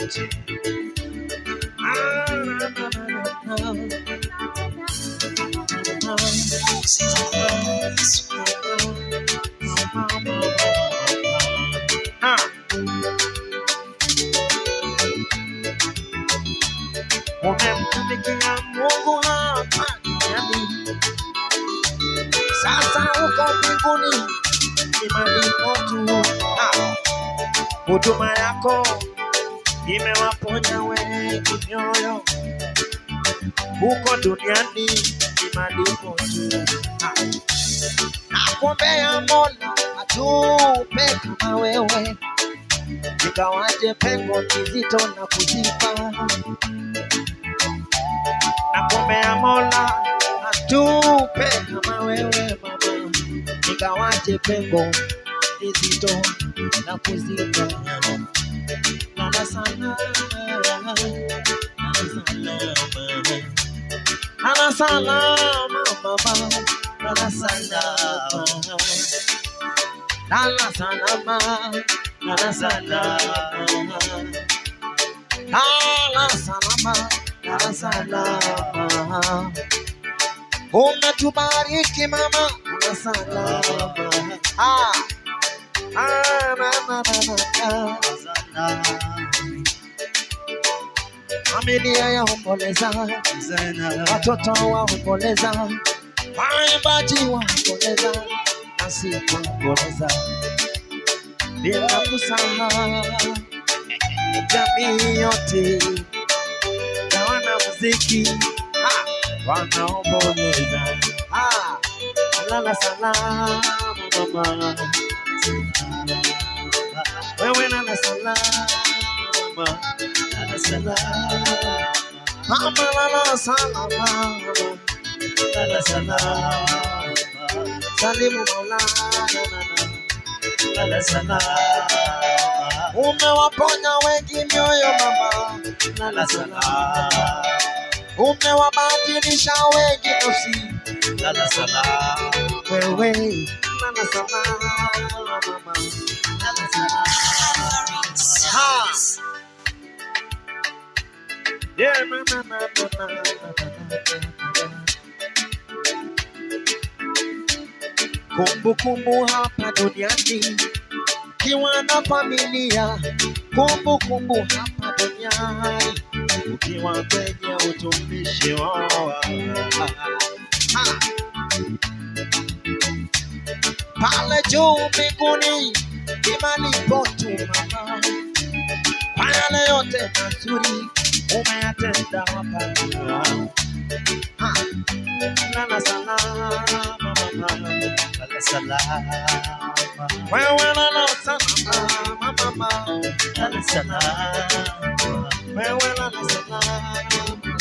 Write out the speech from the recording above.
nilipote. Umemtumikia Mungu hapa duniani, sasa uko mbinguni, ni malipo tu. Huduma yako imewaponya wengi mioyo, uko duniani, ni malipo tu. Nakuombea Mola atupe kama wewe, ingawaje pengo ni zito na kuziba. Nakuombea Mola atupe kama wewe mama, ingawaje pengo ni zito na kuziba. Lala salama, lala salama mama, lala salama, lala salama, lala salama, lala salama, lala salama. Umetubariki mama, lala salama. Familia ya omboleza, watoto wa omboleza, waimbaji wa omboleza, nasi omboleza, bila kusahau jamii yote na wanamuziki wanaomboleza. Lala salama mama, wewe lala salama mama, lala salama mama, lala salama, lala salama, salimu Maulana, lala salama. Umewaponya wengi mioyo mama, lala salama. Umewabadilisha wengi nafsi, lala salama. Wewe lala salama mama, lala salama. Yeah, kumbukumbu hapa duniani ukiwa na familia, kumbukumbu hapa duniani ukiwa kwenye utumishi wao. Pale juu mbinguni ni malipo tu mama, yale yote mazuri umeyatenda hapa duniani. Lala salama mama, lala salama, wewe lala salama mama, lala salama, wewe lala salama